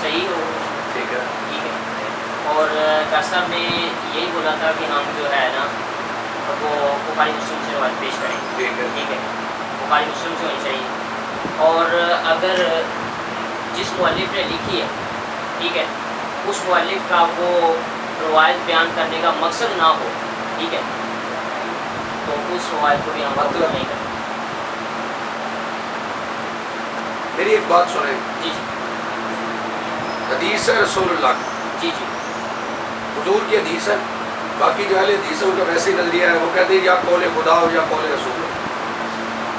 صحیح ہو. ٹھیک ہے. اور ڈاکٹر صاحب نے یہی بولا تھا کہ ہم جو ہے نا وہ بخاری مسلم سے روایت پیش کریں. ٹھیک ہے. بخاری مسلم سے ہونی چاہیے. اور اگر جس مؤلف نے لکھی ہے ٹھیک ہے اس مؤلف کا وہ روایت بیان کرنے کا مقصد نہ ہو ٹھیک ہے تو اس روایت کو بھی ہم قبول نہیں کرتے. میری ایک بات سنیں. جی حدیث ہے رسول اللہ کی. جی حضور کی حدیث ہے. باقی جو اہل حدیث ہے ان کا ویسے ہی نظریہ ہے, وہ کہتے ہیں یا قول خدا ہو یا قول رسول ہو.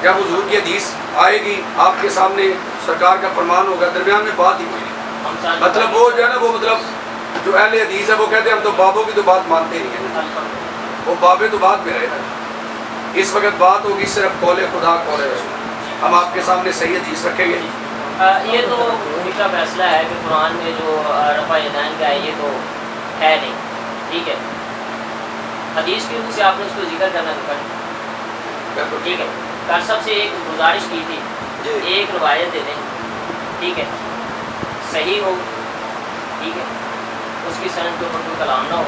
جب حضور کی حدیث آئے گی آپ کے سامنے سرکار کا فرمان ہوگا, درمیان میں بات ہی کوئی نہیں. مطلب وہ جو ہے نا وہ مطلب جو اہل حدیث ہے وہ کہتے ہیں ہم تو بابوں کی تو بات مانتے نہیں ہیں, وہ بابے تو بات میں رہے نا. اس وقت بات ہوگی صرف قول خدا قول رسول. ہم آپ کے سامنے صحیح حدیث رکھیں گے. یہ تو ان کا فیصلہ ہے کہ قرآن میں جو رفع یدین کا ہے یہ تو ہے نہیں ٹھیک ہے. حدیث کی روح سے آپ نے اس کو ذکر کرنا تو کریں ٹھیک ہے. ڈاکٹر صاحب سے ایک گزارش کی تھی, ایک روایت دے دیں ٹھیک ہے, صحیح ہو ٹھیک ہے, اس کی سند کے اوپر کوئی کلام نہ ہو.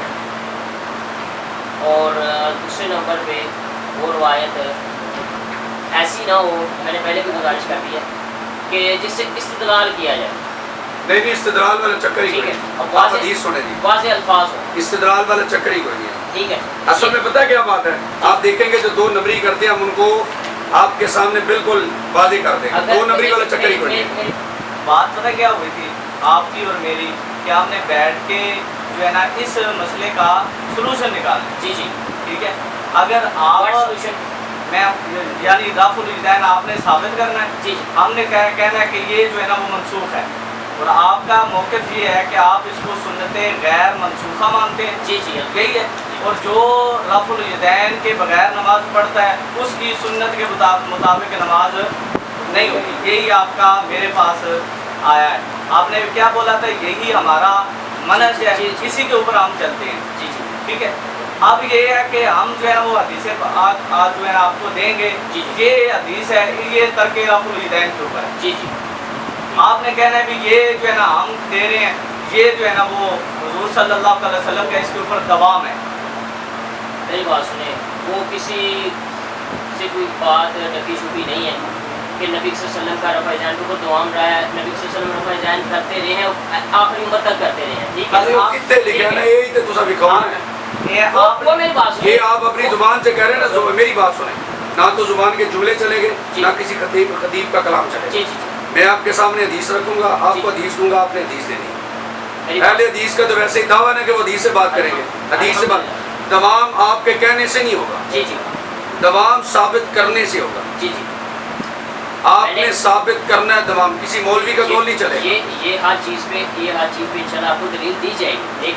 اور دوسرے نمبر پہ وہ روایت ایسی نہ ہو, میں نے پہلے بھی گزارش کر دی ہے کہ جس سے استدلال کیا جائے. نہیں استدلال والا چکر ہی ٹھیک ہے, آپ حدیث سنیں جی, واضح الفاظ ہو. استدلال والا چکر ہی کوئی نہیں ہے. ٹھیک ہے. اصل میں پتہ کیا بات ہے, آپ دیکھیں گے جو دو نمبری کرتے ہیں ہم ان کو آپ کے سامنے بالکل واضح کر دیں گے. دو نمبری والا چکر ہی کوئی نہیں ہے. بات پتہ کیا ہوئی تھی آپ کی اور میری, کہ ہم نے بیٹھ کے جو ہے نا اس مسئلے کا سلوشن نکالا. جی ٹھیک ہے. اگر آپ میں یعنی رفع الیدین آپ نے ثابت کرنا ہے. جی ہم نے کہنا ہے کہ یہ جو ہے نا وہ منسوخ ہے, اور آپ کا موقف یہ ہے کہ آپ اس کو سنت غیر منسوخہ مانتے ہیں. جی یہی ہے. اور جو رفع الیدین کے بغیر نماز پڑھتا ہے اس کی سنت کے مطابق نماز نہیں ہوتی. یہی آپ کا میرے پاس آیا ہے. آپ نے کیا بولا تھا, یہی ہمارا منہج ہے, اسی کے اوپر ہم چلتے ہیں. جی ٹھیک ہے. اب یہ ہے کہ ہم جو ہے وہ حدیث آج جو ہے آپ کو دیں گے. یہ حدیث ہے یہ ترک رفع الیدین کے اوپر ہے. جی آپ نے کہنا ہے بھی یہ جو ہے نا ہم دے رہے ہیں, یہ جو ہے نا وہ حضور صلی اللہ علیہ وسلم کا اس کے اوپر دوام ہے. میری بات سنیں, وہ کسی سے کوئی بات نفی شبی نہیں ہے کہ نبی صلی اللہ علیہ وسلم کا رفع یدین کو دوام رہا ہے. نبی صلی اللہ علیہ وسلم رفع یدین کرتے رہے ہیں, آخری عمر تک کرتے رہے ہیں. ٹھیک ہے. کتنے لکھے ہیں نا, یہی تو تصویر کون ہے. وہ میری بات سنیں, یہ آپ اپنی زبان سے کہہ رہے ہیں نا, میری بات سنیں. نہ تو زبان کے جملے چلیں گے نہ کسی خطیب کا کلام چلے گا. میں آپ کے سامنے حدیث رکھوں گا, آپ کو حدیث دوں گا, آپ نے حدیث دینی ہے. اہل حدیث کا تو ویسے ہی دعویٰ ہے کہ وہ حدیث سے بات کریں گے. حدیث سے بات دوام آپ کے کہنے سے نہیں ہوگا, دوام ثابت کرنے سے ہوگا. آپ نے ثابت کرنا ہے دوام, کسی مولوی کا قول نہیں چلے گا. یہ ہر چیز پہ انشاءاللہ آپ کو دلیل دی جائے گی,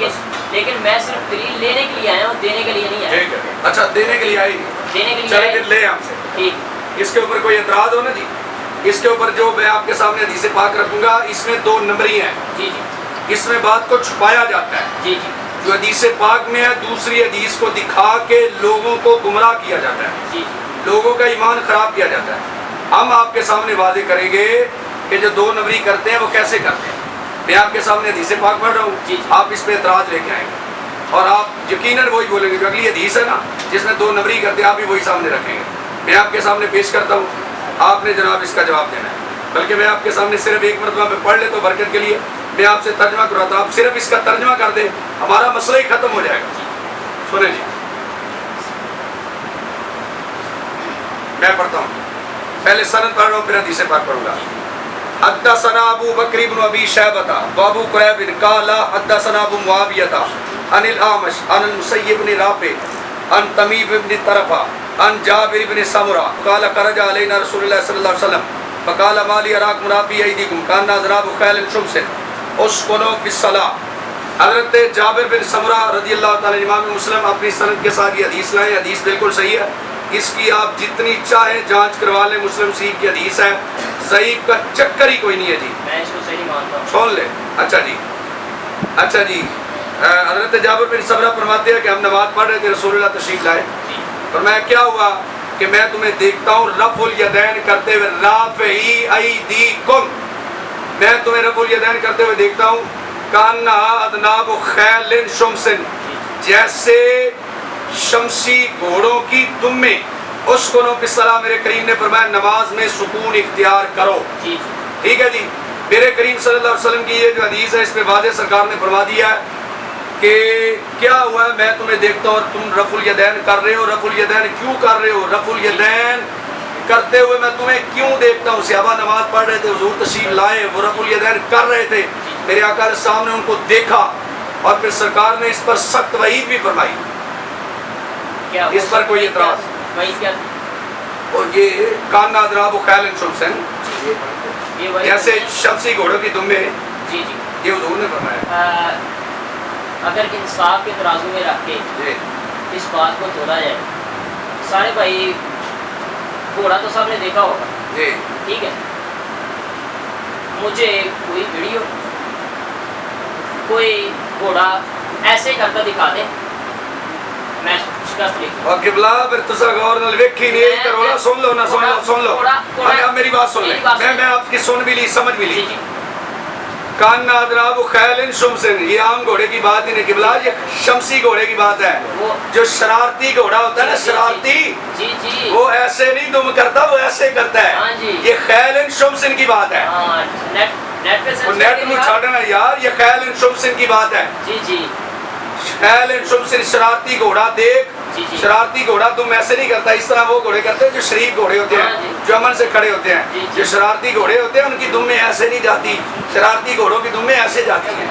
لیکن میں صرف دلیل لینے کے لیے آیا ہوں, دینے کے لیے نہیں آیا. ٹھیک ہے. اچھا دینے کے لیے آئی نہیں, چلے پھر لے ہم سے. ٹھیک. اس کے اوپر کوئی اعتراض ہو نا جی. اس کے اوپر جو میں آپ کے سامنے حدیث پاک رکھوں گا اس میں دو نمبری ہیں. جی اس میں بات کو چھپایا جاتا ہے. جی جو حدیث پاک میں ہے دوسری حدیث کو دکھا کے لوگوں کو گمراہ کیا جاتا ہے. جی لوگوں کا ایمان خراب کیا جاتا ہے. ہم آپ کے سامنے واضح کریں گے کہ جو دو نمبری کرتے ہیں وہ کیسے کرتے ہیں. میں آپ کے سامنے حدیث پاک پڑھ رہا ہوں, آپ اس پہ اعتراض لے کے آئیں گے اور آپ یقیناً وہی بولیں گے جو اگلی حدیث ہے نا جس میں دو نمبری کرتے ہیں, آپ بھی وہی سامنے رکھیں گے. میں آپ کے سامنے پیش کرتا ہوں, آپ نے جناب اس کا جواب دینا ہے. بلکہ میں آپ کے سامنے صرف ایک مرتبہ میں پڑھ لیتا ہوں برکت کے لیے, میں آپ سے ترجمہ کرواتا ہوں, آپ صرف اس کا ترجمہ کر دیں, ہمارا مسئلہ ہی ختم ہو جائے گا. سنیں جی, میں پڑھتا ہوں, پہلے سند پڑھ رہا ہوں پھر حدیث پاک پڑھوں گا. حدثنا ابو بکر بن ابی شیبہ وابو قریب قال حدثنا ابو معاویہ عن الاعمش عن المسیب بن رافع عن تمیب بن طرفہ عن جابر بن سمرہ قال خرج علینا رسول اللہ صلی اللہ علیہ وسلم فقال ما لی اراکم منافی ایدیکم کان اذناب خیل شمس اسکنوا فی الصلاۃ. حضرت جابر بن سمرہ رضی اللہ تعالی عنہ, امام مسلم اپنی سند کے ساتھ یہ حدیث لائے. حدیث بالکل صحیح ہے, اس کی آپ جتنی چاہے جانچ کروا لیں, مسلم شریف کی حدیث ہے, ضعیف کا چکر ہی کوئی نہیں ہے جی. میں اس کو صحیح مانتا ہوں. سن لیں. اچھا جی حضرت جابر بن سمرہ فرماتے ہیں کہ ہم نماز پڑھ رہے تھے, رسول اللہ تشریف لائے. فرمایا کیا ہوا کہ میں تمہیں دیکھتا ہوں رفع الیدین کرتے ہوئے, رافعی ایدیکم, میں تمہیں رفع الیدین کرتے ہوئے دیکھتا ہوں کانہ ادناب خیل شمسن، جیسے شمسی گھوڑوں کی دمیں، اس کو فی الصلاۃ، میرے کریم نے فرمایا نماز میں سکون اختیار کرو. ٹھیک ہے جی. میرے کریم صلی اللہ علیہ وسلم کی یہ جو حدیث ہے اس میں واضح سرکار نے فرما دیا ہے کہ کیا ہوا ہے، میں تمہیں دیکھتا ہوں اور تم رفع الیدین کر رہے ہو. رفع الیدین کیوں کر رہے ہو؟ رفع الیدین کرتے ہوئے میں تمہیں کیوں دیکھتا ہوں؟ صحابہ نماز پڑھ رہے تھے، حضور تشریف لائے، وہ رفع الیدین کر رہے تھے، میرے آقا علیہ السلام نے ان کو دیکھا اور پھر سرکار نے اس پر سخت وعید بھی فرمائی. اس پر کوئی اعتراض؟ اور یہ کانہ ادناب خیل شمسن، جیسے شمسی گھوڑوں کی دمیں، یہ حضور نے فرمایا. اگر انصاف کے ترازو میں رکھ کے اس بات کو تولا جائے، سارے بھائی گھوڑا تو سب نے دیکھا ہوگا، ٹھیک ہے، مجھے کوئی ویڈیو کوئی گھوڑا ایسے کرتا دکھا دے، میں شکست لکھوں. اور قبلہ پھر تسا غور نال ویکھی نہیں کرو نا، سن لو نا، سن لو اب میری بات سن لیں، میں آپ کی سن بھی لی، سمجھ بھی لی. کانہ ادناب خیل شمسن، یہ عام گھوڑے کی بات ہی نہیں قبلہ، یہ شمسی گھوڑے کی بات ہے. جو شرارتی گھوڑا ہوتا ہے نا، شرارتی، وہ ایسے نہیں دم کرتا، وہ ایسے کرتا ہے. یہ خیل شمسن کی بات ہے. نیٹ میں چھاڑنا یار، یہ خیل شمسن کی بات ہے. خیل شمسن، شرارتی گھوڑا دیکھ، شرارتی گھوڑا تم ایسے نہیں کرتا. اس طرح وہ گھوڑے کرتے ہیں جو شریف گھوڑے ہوتے ہیں، جو امن سے کھڑے ہوتے ہیں. جو شرارتی گھوڑے ہوتے ہیں ان کی دمیں ایسے نہیں جاتی، شرارتی گھوڑوں کی دمیں ایسے جاتی ہیں.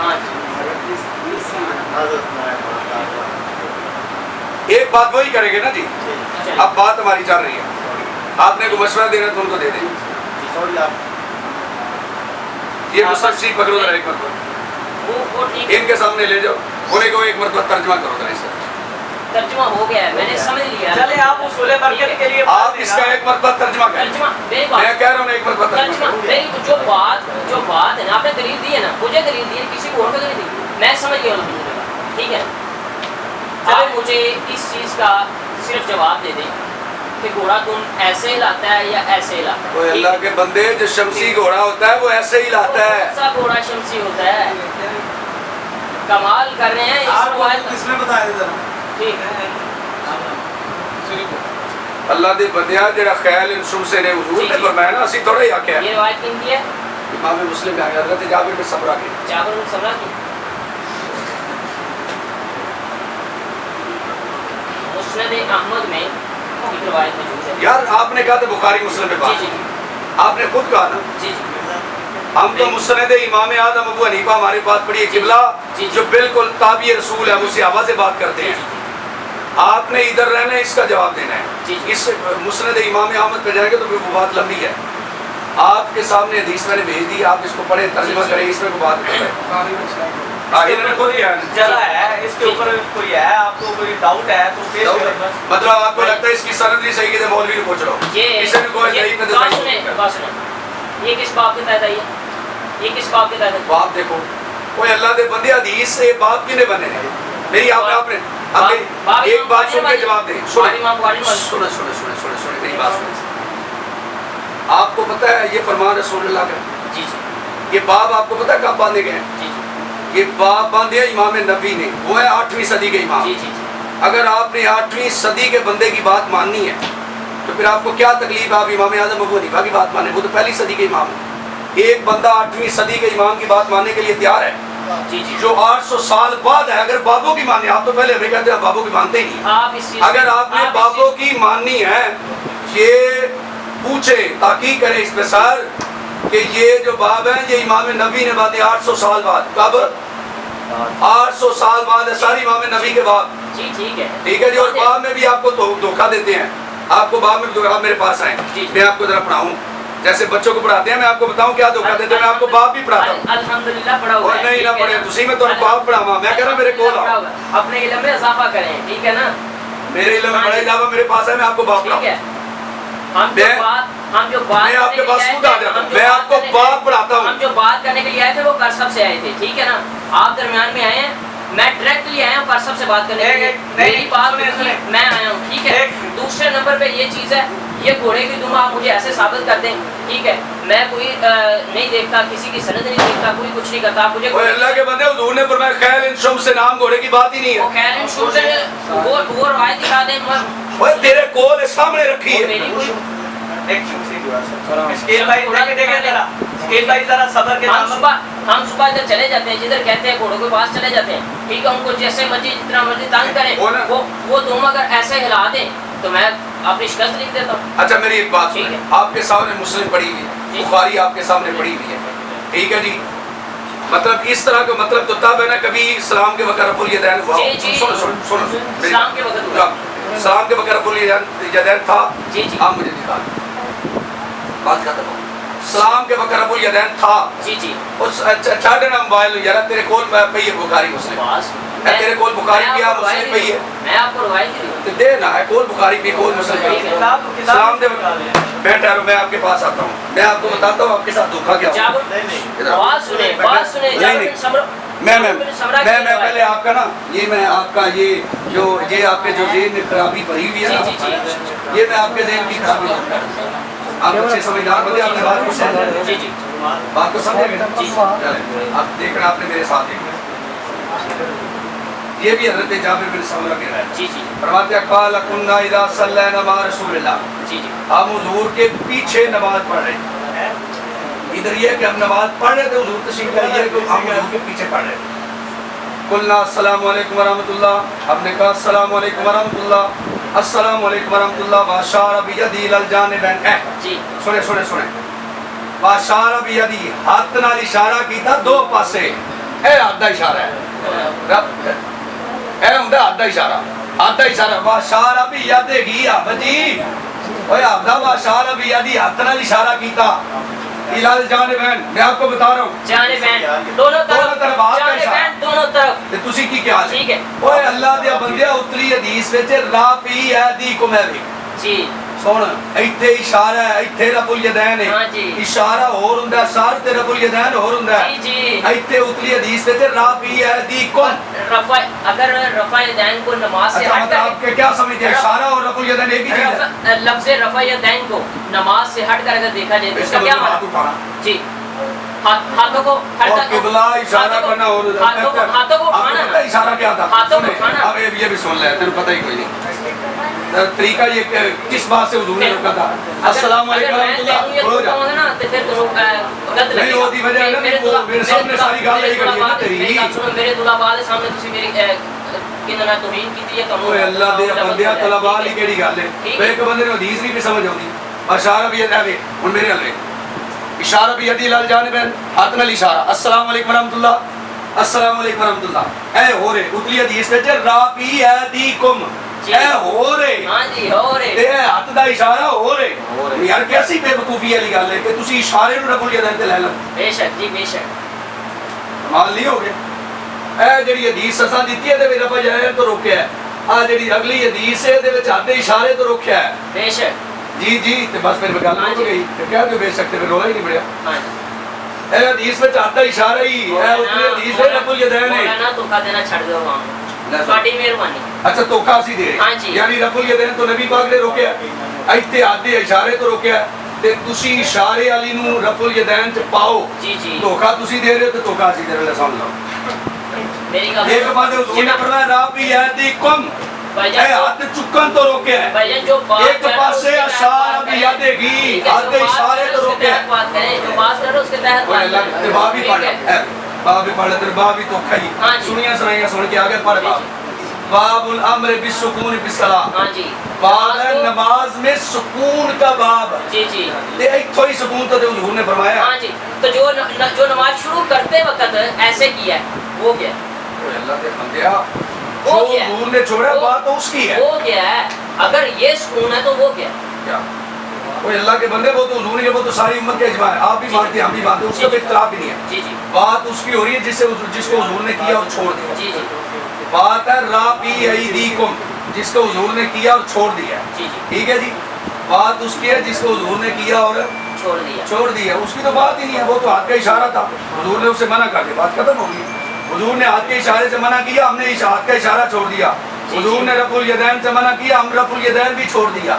ایک بات وہی کریں گے نا جی. اب بات ہماری چل رہی ہے، آپ نے کوئی مشورہ دینا تو ان کو دے دیں. یہ مستقسی پکڑو ذرا ایک مرتبہ، ان کے سامنے لے جاؤ، انہیں کو ایک مرتبہ ترجمہ کرو ذرا. اس سے ترجمہ ہو گیا ہے، میں نے سمجھ لیا. چلے آپ اصول برکت کے لیے آپ اس کا ایک مرتبہ ترجمہ کریں. میں کہہ رہا ہوں ایک مرتبہ ترجمہ. میری جو بات ہے نا، آپ نے دلیل دی ہے نا، مجھے دلیل دی ہے، کسی کو اور کو نہیں دی. میں سمجھ گیا الحمدللہ، ٹھیک ہے. آپ مجھے اس چیز کا صرف جواب دے دیں کہ گھوڑا تم ایسے ہلاتا ہے یا ایسے ہلاتا ہے. اللہ کے بندے، جو شمسی گھوڑا ہوتا ہے وہ ایسے ہی لاتا ہے. کون سا گھوڑا شمسی ہوتا ہے؟ کمال کر رہے ہیں اس میں بتائیں ذرا. ٹھیک ہے. اللہ دے بندیا، جڑا خیل شمسن نے حضور نے فرمایا نا، اسی تھوڑا ہی آکھیا ہے. یہ روایت کن کی ہے؟ امام مسلم ہے، حضرت جابر بن سمرہ کی. جابر بن سمرہ کی. مسند احمد میں ایک روایت موجود ہے. یار آپ نے کہا تھا بخاری مسلم پہ بات، آپ نے خود کہا نا. ہم تو مسند امام اعظم ابو حنیفہ ہمارے پاس پڑھی ہے قبلہ، جو بالکل تابع رسول ہے، وہ صحابہ سے بات کرتے ہیں. آپ نے ادھر رہنا ہے، اس کا جواب دینا ہے. اس مسند امام احمد پہ جائیں گے تو وہ بات لمبی ہے. آپ کے سامنے حدیث میں نے بھیج دی، آپ اس کو پڑھیں، ترجمہ کریں، اس میں کوئی بات نہیں ہے. انہوں نے خود کیا چلا ہے، اس کے اوپر کوئی ہے، آپ کو کوئی ڈاؤٹ ہے تو پیش کریں. مطلب آپ کو لگتا ہے اس کی سند نہیں صحیح ہے، مولوی کو پوچھ لو. اسے بھی کوئی صحیح پہ یہ کس باب کے تحت ہے؟ یہ کس باب کے تحت ہے؟ باب دیکھو، کوئی اللہ دے بندے حدیث سے باب کیوں نے بنے ہیں؟ میری آپ نے ایک بات سن کے جواب دیں. سنیں میری بات سنیں. آپ کو پتہ ہے یہ فرمان رسول اللہ کا، یہ باب آپ کو پتہ ہے کب باندھے گئے ہیں؟ یہ باب باندھے امام نبی نے، وہ ہے 8ویں صدی کے امام. اگر آپ نے 8ویں صدی کے بندے کی بات ماننی ہے تو پھر آپ کو کیا تکلیف ہے آپ امام اعظم ابو حنیفہ کی بات مانیں؟ وہ تو پہلی صدی کے امام ہے. ایک بندہ 8ویں صدی کے امام کی بات ماننے کے لیے تیار ہے جو 800 سال بعد ہے. اگر بابوں کی ماننی، آپ تو پہلے ہمیں کہتے ہیں بابوں کی مانتے ہی نہیں. اگر آپ نے بابوں کی ماننی ہے، یہ پوچھیں، تحقیق کریں اس پہ سر کہ یہ جو باب ہیں یہ امام نبی نے باندھے 800 سال بعد. کب؟ 800 سال بعد ہے ساری امام نبی کے باب. ٹھیک ہے جی. اور باب میں بھی آپ کو دھوکہ دیتے ہیں. آپ کو باب میں آپ میرے پاس آئیں، میں آپ کو ذرا پڑھاؤں جیسے بچوں کو پڑھاتے ہیں. میں آپ کو بتاؤں کیا دھوکہ دیتے ہیں. میں آپ کو باب بھی پڑھاتا ہوں. الحمدللہ پڑھا ہوا ہے. اور نہیں نہ پڑھے تسی میں تو باب پڑھاواں. میں کہہ رہا میرے کول آؤ، اپنے علم میں اضافہ کریں، ٹھیک ہے نا. میرے علم میں بڑا اضافہ میرے پاس ہے. میں آپ کو باب پڑھاؤں. ہم جو بات میں آپ کے پاس خود آ جاتا ہوں، میں آپ کو باب پڑھاتا ہوں. ہم جو بات کرنے کے لیے آئے تھے وہ کرسب سے آئے تھے، ٹھیک ہے نا. آپ درمیان میں آئے ہیں، میں ڈائریکٹلی آیا ہوں کرسب سے بات کرنے کے لیے. میری بات میں آیا ہوں، ٹھیک ہے. دوسرے نمبر پہ یہ چیز ہے، یہ گھوڑے کی دم آپ مجھے ایسے ثابت کر دیں, ٹھیک ہے, میں کوئی نہیں دیکھتا, کسی کی سند نہیں دیکھتا, کوئی کچھ نہیں کرتا, آپ مجھے اوے اللہ کے بندے, حضور نے فرمایا خیل ان شم سے نام گھوڑے کی بات ہی نہیں وہ ہے. خیر ان شروع سے وہ روایت دکھا دیں. اوے تیرے کول سامنے رکھی ہے. میری کوئی اسکیل بھائی دیکھیں ذرا, اسکیل بھائی ذرا صبر کے نام. ہم صبح ادھر چلے جاتے ہیں, جدھر کہتے ہیں گھوڑوں کے پاس چلے جاتے ہیں, ٹھیک ہے, ان کو جیسے مرضی جتنا مرضی تنگ کریں, وہ تم اگر ایسے ہلا دیں تو میں اپنی شکست لکھ دیتا ہوں. اچھا میری ایک بات سنیں, آپ کے سامنے مسلم پڑھی ہوئی ہے, بخاری آپ کے سامنے پڑھی ہوئی ہے, ٹھیک ہے جی, مطلب اس طرح کا مطلب تو تب ہے نا, کبھی اسلام کے وقت رفع الیدین ہوا. سنو اسلام کے وقت اسلام کے وقت رفع الیدین تھا. آپ مجھے دکھا دیں, بات ختم ہو. اسلام کے وقت رفع الیدین تھا. اس چھاڑے نا موبائل یار, تیرے کول پئی ہے بخاری مسلم, تیرے کول بخاری پیا مسلم پئی ہے, میں آپ کو روایت دی دے نا ہے, کول بخاری پی کول مسلم پئی ہے. اسلام کے وقت میں ٹھہرو, میں آپ کے پاس آتا ہوں, میں آپ کو بتاتا ہوں آپ کے ساتھ دھوکا کیا ہوا. بات سنیں میں پہلے آپ کا نا, یہ میں آپ کا یہ آپ کے جو ذہن میں خرابی بھری ہوئی ہے نا, یہ میں آپ کے ذہن کی خرابی دور کر دوں. آپ اچھے سمجھدار بندے, آپ نے بات کو سمجھا, بات کو سمجھے گا. آپ دیکھ رہے, آپ نے میرے ساتھ دیکھا, یہ بھی حضرت جابر بن سمرہ کے رہے فرماتے ہیں قال كنا اذا صلينا مع رسول اللہ, ہم حضور کے پیچھے نماز پڑھ رہے ہیں. ادھر یہ کہ ہم نماز پڑھ رہے تھے, حضور تشریف لائے, یہ کہ ہم حضور کے پیچھے پڑھ رہے تھے. قلنا السلام علیکم ورحمۃ اللہ, ہم نے کہا السلام علیکم ورحمۃ اللہ, السلام علیکم ورحمۃ اللہ. واشار بیدی الی الجانبین, سنے سنے سنے, واشار بیدی, ہاتھ نال اشارہ کیتا دو پاسے, اے آدھا اشارہ ہے, اے ہوندا آدھا اشارہ, آدھا اشارہ. واشار بیدی ابجی, اوے آدھا واشار بیدی, ہاتھ نال اشارہ کیتا الی الجانبین, میں آپ کو بتا رہا ہوں جانبین دونوں طرف, جانبین دونوں طرف. تے تسی کی کیا ٹھیک ہے, اوے اللہ دے بندیا, اتری حدیث وچ رافی ایدیکم ہے بھی, جی سن ایتھے اشارہ ہے, ایتھے رفع الیدین ہے, اشارہ اور ہوندا ہے, سار تے رفع الیدین اور ہوندا ہے. ایتھے اتری حدیث وچ رافی ایدیکم, رفع, اگر رفع یدین کو نماز سے ہٹ کر, آپ کے کیا سمجھتے ہیں, اشارہ اور رفع الیدین ایک ہی چیز ہے. لفظ رفع یدین کو نماز سے ہٹ کر اگر دیکھا جائے تو اس کا کیا مطلب, جی ہاتھوں کو قبلہ اشارہ کرنا, اور ہاتھوں کو اٹھانا نا, اشارہ کیا تھا, ہاتھوں کو اٹھانا. اب یہ بھی سن لے, تجھے پتہ ہی کوئی نہیں طریقہ یہ کس بات سے حضور نے روکا تھا. السلام علیکم ورحمۃ اللہ, ہو جا نہیں ہوتی وجہ ہے نا, میرے سامنے ساری گال نہیں کری ہے نا تیری. میرے طلباء دے سامنے تسی میری کیننا توہین کیتی ہے, اوے اللہ دے بندیا, طلباء دی کیڑی گل ہے, ایک بندے نوں حدیث نہیں سمجھ آندی. اشارہ بھی ہے, ہن میرے ہلے اشارہ بھی یدی لال جانبین, ہاتھ نال اشارہ, السلام علیکم ورحمۃ اللہ, السلام علیکم ورحمۃ اللہ. اے ہو رے اتلی حدیث وچ رافی ایدیکم, اے ہو رے, ہاں جی ہو رے, اے ہاتھ دا اشارہ ہو رے. یار کیسی بے وقوفی والی گل ہے کہ تسی اشارے نوں رفع الیدین تے لے لو. بے شک جی بے شک, کمال نہیں ہو گئے. اے جڑی حدیث اساں دتی ہے تے وچ رفع الیدین تو روکیا ہے, آ جڑی اگلی حدیث ہے تے وچ ہاتھ دے اشارے تو روکیا ہے. بے شک, جی جی, تے بس پھر گل ہو گئی, تے کہہ دو بے شک, تے رولا ہی نہیں پڑیا. اے حدیث وچ ہاتھ دا اشارہ ہی, اے اتلی حدیث ہے رفع الیدین ہے. مولانا دھوکا دینا چھڑ دو وہاں, تہاڈی مہربانی. اچھا دھوکا سی دے, یعنی رفع الیدین تو نبی پاک نے روکیا, ایتھے ہاتھ دے اشارے تو روکیا, تے تسی اشارے والی نوں رفع الیدین چ پاؤ. جی جی, دھوکا تسی دے رہے ہو تے دھوکا سی دے رہے ہو. سمجھ لو میری گل ایک بات حضور نے فرمایا رافی ایدیکم, اے ہاتھ چکن تو روکیا ہے, بھائی جو ایک پاسے اشارہ بھی یاد گی, ہاتھ دے اشارے تو روکیا ہے. بات کریں, جو بات کرو اس کے تحت اوے اللہ تے باب بھی پڑھ, باب بھی پڑھ, تے باب بھی تو کھئی سنیاں سنائیاں سن کے آگے پڑھ. باب باب الامر بالسکون فی الصلاۃ, ہاں جی, باب ہے نماز میں سکون کا باب. جی جی, تے ایتھوں ہی سکون تو حضور نے فرمایا. ہاں جی, تو جو نماز شروع کرتے وقت ایسے کیا ہے وہ کیا ہے, اوے اللہ دے بندیا, جو حضور نے چھوڑا بات تو اس کی ہے. وہ کیا ہے, اگر یہ سکون ہے تو وہ کیا ہے, کیا کوئی اللہ کے بندے, وہ تو حضور نے, وہ تو ساری امت کا اجماع ہے, آپ بھی مانتے ہیں ہم بھی مانتے ہیں, اس کا کوئی اختلاف بھی نہیں ہے. جی جی, بات اس کی ہو رہی ہے جس کو حضور نے کیا اور چھوڑ دیا. جی جی, بات ہے رافی ایدیکم, جس کو حضور نے کیا اور چھوڑ دیا. جی جی, ٹھیک ہے جی, بات اس کی ہے جس کو حضور نے کیا اور چھوڑ دیا. اس کی تو بات ہی نہیں ہے, وہ تو ہاتھ کا اشارہ تھا, حضور نے اسے منع کر دیا, بات ختم ہو گئی. حضور نے ہاتھ کے اشارے سے منع کیا, ہم نے ہاتھ کا اشارہ چھوڑ دیا. حضور نے رفع الیدین سے منع کیا, ہم رفع الیدین بھی چھوڑ دیا.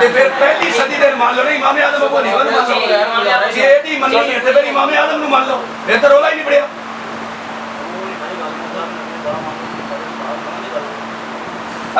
ਤੇ ਫਿਰ ਪਹਿਲੀ ਸਦੀ ਦੇ ਮੰਨ ਲਓ ਨਾ ਇਮਾਮ ਆਦਮ ਅਬੂ ਹਨੀਫਾ ਨੂੰ ਮੰਨ ਲਓ ਜੇ ਇਹਦੀ ਮੰਨੀ ਹੈ ਤੇ ਫਿਰ ਇਮਾਮ ਆਦਮ ਨੂੰ ਮੰਨ ਲਓ ਫਿਰ ਤਾਂ ਰੋਲਾ ਹੀ ਨਹੀਂ ਪੜਿਆ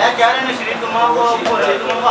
ਇਹ ਕਹਿ ਰਹੇ ਨੇ ਸ਼ਰੀਰ ਤੁਮਾ ਉਹ ਭੋਲੇ ਤੁਮਾ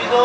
ਜਦੋਂ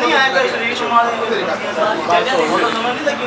ਨਹੀਂ ਆਇਆ ਕਿ ਸ਼ਰੀਰ ਤੁਮਾ ਦੇ ਸਮਝ ਨਹੀਂ ਲੱਗੀ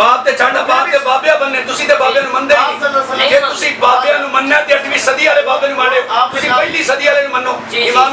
ਬਾਪ ਤੇ ਛੱਡ ਬਾਪ ਦੇ ਬਾਬਿਆਂ ਬੰਨੇ ਤੁਸੀਂ ਤੇ ਬਾਬੇ ਨੂੰ ਮੰਨਦੇ ਨਹੀਂ ਜੇ ਤੁਸੀਂ ਬਾਬਿਆਂ ਨੂੰ ਮੰਨਣਾ ਤੇ 8ਵੀਂ ਸਦੀ ਵਾਲੇ ਬਾਬੇ ਨੂੰ ਮੰਨੋ ਤੁਸੀਂ ਪਹਿਲੀ ਸਦੀ ਵਾਲੇ ਨੂੰ ਮੰਨੋ ਇਮਾਮ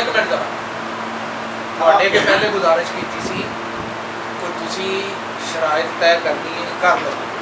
ਇੱਕ ਮਿੰਟ ਦਾ ਤੁਹਾਡੇ ਕੇ ਪਹਿਲੇ ਗੁਜ਼ਾਰਿਸ਼ ਕੀਤੀ ਸੀ ਕਿ ਤੁਸੀਂ ਸ਼ਰਾਇਤ ਤੈਅ ਕਰਨੀ ਹੈ ਕਰ ਲਓ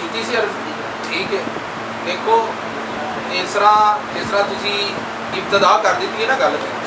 ਕੀਤੀ ਸੀ ਔਰ ਠੀਕ ਹੈ ਦੇਖੋ ਇਸ ਤਰ੍ਹਾਂ ਤੁਸੀਂ ਇਬਤਦਾ ਕਰ ਦਿੱਤੀ ਹੈ ਨਾ ਗੱਲ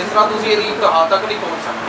ਇਸ ਤਰ੍ਹਾਂ ਤੁਸੀਂ ਇਹਦੀ ਇੰਤਹਾ ਤੱਕ ਨਹੀਂ ਪਹੁੰਚ ਸਕਦੇ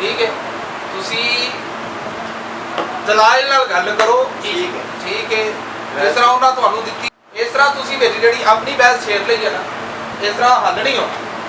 ਠੀਕ ਹੈ ਤੁਸੀਂ ਦਲਾਇਲ ਨਾਲ ਗੱਲ ਕਰੋ ਠੀਕ ਹੈ ਇਸ ਤਰ੍ਹਾਂ ਉਹਨਾਂ ਤੁਹਾਨੂੰ ਦਿੱਤੀ ਇਸ ਤਰ੍ਹਾਂ ਤੁਸੀਂ ਵਿੱਚ ਜਿਹੜੀ ਆਪਣੀ ਬਹਿਸ ਛੇੜ ਲਈ ਹੈ ਨਾ ਇਸ ਤਰ੍ਹਾਂ ਹੱਲ ਨਹੀਂ ਹੋਣਾ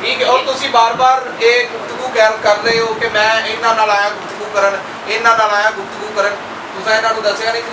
ਠੀਕ ਹੈ ਔਰ ਤੁਸੀਂ ਬਾਰ-ਬਾਰ ਇਹ ਗੁਫ਼ਤਗੂ ਕਰ ਰਹੇ ਹੋ ਕਿ ਮੈਂ ਇਹਨਾਂ ਨਾਲ ਆਇਆ ਗੁਫ਼ਤਗੂ ਕਰਨ ਤੁਸੀਂ ਇਹਨਾਂ ਨੂੰ ਦੱਸਿਆ ਨਹੀਂ ਸੀ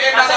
ਇਹਨਾਂ ਦਾ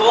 2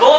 2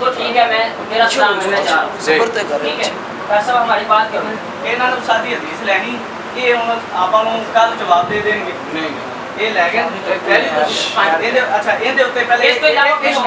تو ٹھیک ہے، میں میرا سلام ہے، میں جا رہا ہوں، ٹھیک ہے؟ ڈاکٹر صاحب ہماری بات کریں، ਇਹਨਾਂ ਨੂੰ ਸਾਡੀ ਹਦੀਸ ਲੈਣੀ, ਇਹ ਹੁਣ ਆਪਾਂ ਨੂੰ ਕੱਲ ਜਵਾਬ ਦੇ ਦੇਣਗੇ। نہیں ਇਹ ਲੈ ਗਏ ਪਹਿਲੀ ਇਹਦੇ ਅੱਛਾ ਇਹਦੇ ਉੱਤੇ ਪਹਿਲੇ ਇਸ ਤੋਂ ਇਲਾਵਾ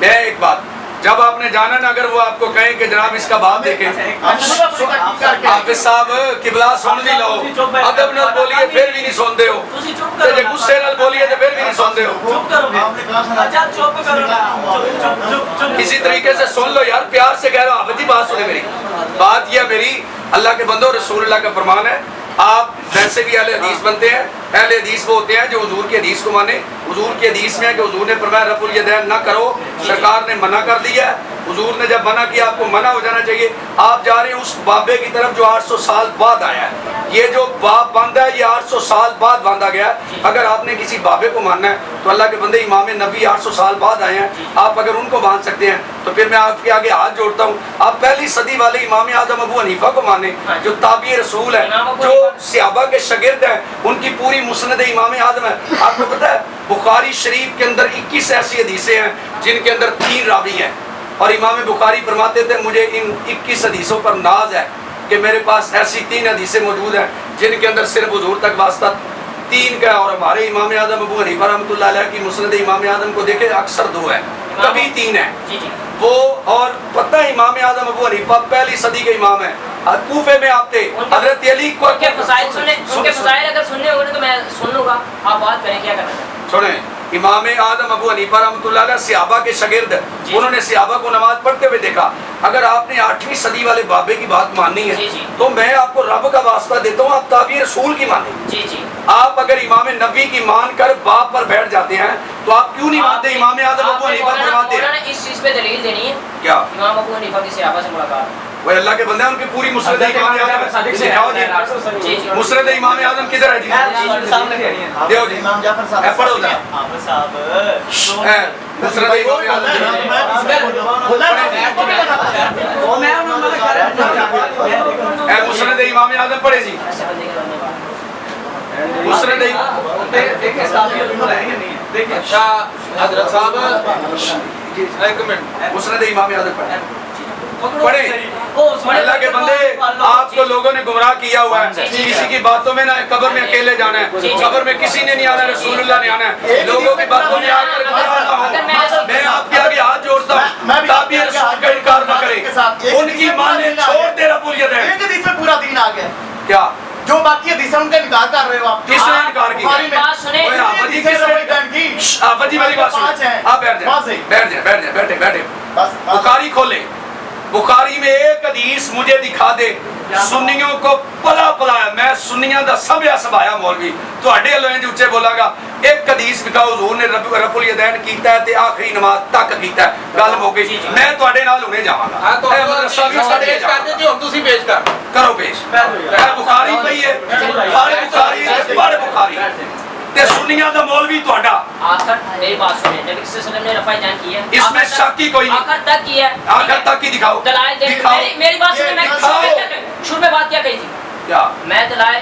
میں ایک بات، جب آپ نے جانا نا، اگر وہ آپ کو کہیں کہ جناب اس کا باپ دیکھیں، حافظ صاحب قبلہ سن بھی لو، ادب نال بولیے پھر بھی نہیں سنتے ہو، ਤੁਸੀਂ ਚੁੱਪ تے ਕਰੋ جے غصے نال بولیے تو پھر بھی نہیں سنتے ہو۔ چپ کرو اچھا چپ کرو نا، چپ کسی طریقے سے سن لو یار، پیار سے کہہ رہا ہوں، حافظ جی بات سنیں میری، بات یہ میری، اللہ کے بندوں رسول اللہ کا فرمان ہے، آپ ویسے بھی اہل حدیث بنتے ہیں، اہل حدیث وہ ہوتے ہیں جو حضور کی حدیث کو مانے۔ حضور کی حدیث میں ہے کہ حضور نے فرمایا رفع الیدین نہ کرو، سرکار نے منع کر دیا ہے، حضور نے جب منع کیا آپ کو منع ہو جانا چاہیے۔ آپ جا رہے ہیں اس بابے کی طرف جو 800 سال بعد آیا ہے، یہ جو باب باندھا ہے یہ 800 سال بعد باندھا گیا ہے۔ اگر آپ نے کسی بابے کو ماننا ہے تو اللہ کے بندے امام نبی 800 سال بعد آئے ہیں، آپ اگر ان کو مان سکتے ہیں تو پھر میں آپ کے آگے ہاتھ جوڑتا ہوں، آپ پہلی صدی والے امام اعظم ابو حنیفہ کو مانیں جو تابعی رسول ہے، جو صحابہ کے شاگرد ہیں، ان کی پوری مسند امام اعظم ہے۔ آپ کو پتہ ہے بخاری شریف کے اندر 21 ایسی حدیثیں ہیں جن کے اندر 3 راوی ہیں، اور امام بخاری فرماتے تھے مجھے ان 21 حدیثوں پر ناز ہے کہ میرے پاس ایسی 3 حدیثیں موجود ہیں جن کے اندر صرف حضور تک واسطہ 3 کا ہے، اور ہمارے امام اعظم ابو حنیفہ رحمۃ اللہ علیہ کی مسند امام اعظم کو دیکھیں اکثر 2 ہے، کبھی 3 ہے جی جی وہ۔ اور پتہ ہے امام اعظم ابو حنیفہ پہلی صدی کے امام ہیں، کوفے میں آپ تھے، حضرت علی کو ان کے فضائل سنیں، ان کے فضائل اگر سننے ہوگے تو میں سن لوں گا، آپ بات کریں کیا کرنا چاہتے ہیں؟ سنیں، امام اعظم ابو حنیفہ رحمۃ اللہ علیہ صحابہ کے شاگرد، انہوں نے صحابہ کو نماز پڑھتے ہوئے دیکھا۔ اگر آپ نے 8ویں صدی والے بابے کی بات ماننی ہے جی جی تو میں آپ کو رب کا واسطہ دیتا ہوں، آپ تابعی رسول کی مانیں۔ جی جی آپ اگر امام نبی کی مان کر باپ پر بیٹھ جاتے ہیں تو آپ کیوں نہیں مانتے امام اعظم ابو حنیفہ فرماتے ہیں؟ مولانا اس چیز پہ دلیل دینی ہے، کیا امام ابو حنیفہ کی صحابہ سے ملاقات، وہ اللہ کے بندے ہیں، ان کی پوری مسند امام اعظم ہے، دکھاؤ جی جی جی مسند امام اعظم کدھر ہے جی؟ سامنے کھڑی ہیں دیو جی امام جعفر صاحب اے پڑھو ذرا، حافظ صاحب اے مسند امام اعظم، وہ میں انہوں نے کہا اے مسند امام اعظم پڑھے جی، ایسے بندے کا بننے والا مسند دیکھیں صحابی ابھی رہے ہیں نہیں دیکھیں اچھا حضرت صاحب ایک منٹ، مسند امام اعظم پڑھے پڑھے۔ اللہ کے بندے آپ کو لوگوں نے گمراہ کیا ہوا ہے، کسی کی باتوں میں نہ قبر میں اکیلے جانا ہے، قبر میں کسی نے نہیں آنا، رسول اللہ نے آنا ہے، لوگوں کی باتوں میں آ کر گمراہ نہ ہو۔ میں آپ کے آگے ہاتھ جوڑتا ہوں، تابعی رسول کا انکار نہ کریں، ان کی مانیں چھوڑ دے رب الیدین۔ ایک حدیث میں پورا دین آ گیا، کیا جو باقی حدیثیں ان کا انکار کر رہے ہو آپ، کس نے انکار کیا؟ بخاری میں بات سنیں، اوے آفت جی کس نے؟ آفت جی میری بات سنیں، آپ بیٹھ جائیں، بیٹھ جائیں، بیٹھ جائیں، بیٹھے بیٹھے، بس بخاری کھولیں، بخاری میں ایک حدیث مجھے دکھا دے سنیوں کو پلا پلایا، میں سنیاں دا سبیا سبایا مولوی تواڈے والوں انج اچے بولاں گا، ایک حدیث دکھاؤ حضور نے رفع الیدین کیتا ہے تے آخری نماز تک کیتا ہے، گل ہو گئی، میں تواڈے نال ہنے جاواں گا، ہاں تو اے مدرسہ بھی چھڈ کے پیش کر دیں جی، ہن تسی پیش کر کرو پیش، اے بخاری پئی ہے، بخاری پڑھ بخاری تے سنیاں دا مولوی تواڈا، آخر میری بات سنیں، نبی صلی اللہ علیہ وسلم نے رفع یدین کی ہے، اس میں شک ہی کوئی نہیں، آخر تک کی ہے، آخر تک ہی دکھاؤ، دلائل دے، دکھاؤ، میری بات سنیں، میں شروع میں بات کیا کہی تھی؟ کیا میں دلائل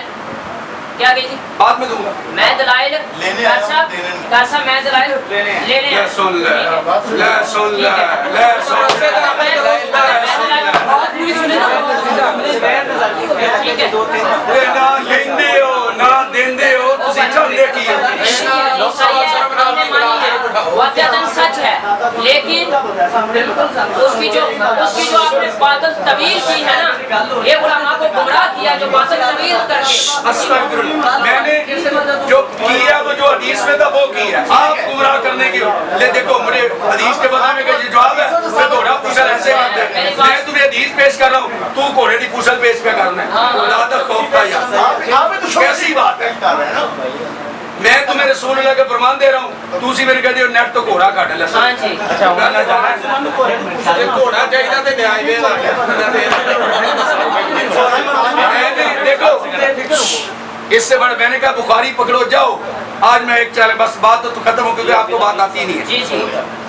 کیا کہی تھی؟ بعد میں دوں گا، میں دلائل لینے آیا ہوں، دینے نہیں۔ کیا صاحب میں دلائل لینے لے سن لے، لے سن لے، لے سن لے، ٹھیک ہے اے نہ لیندے ہو نہ دیندے ہو تسی چاہندے کی ہو؟ واقعتاً سچ ہے، لیکن اس کی جو آپ نے باطل طویل کی ہے نا، یہ علماء کو گمراہ کیا جو باطل طویل کر کے، استغفر اللہ، میں نے جو کیا وہ جو حدیث میں تھا وہ کی ہے، آپ گمراہ کرنے کی لے دیکھو مجھے حدیث کے بتانے کا یہ جواب ہے، میں گھوڑا پوچھل ایسے کرتا ہے، میں تمہیں حدیث پیش کر رہا ہوں، تو گھوڑے دی پوچھل پیش پہ کرنا ہے، خدا دا خوف کا یا کیسی بات ہے؟ میں تمہیں رسول اللہ کا فرمان دے رہا ہوں، تو اسی میرے کہتے ہو نیٹ تو گھوڑا کاٹ لے ہاں جی گھوڑا چاہیے تے نیاز دے دیکھو اس سے بڑا میں نے کہا بخاری پکڑو جاؤ، آج میں ایک چل بس بات تو ختم ہو کیونکہ آپ کو بات آتی نہیں ہے، جی جی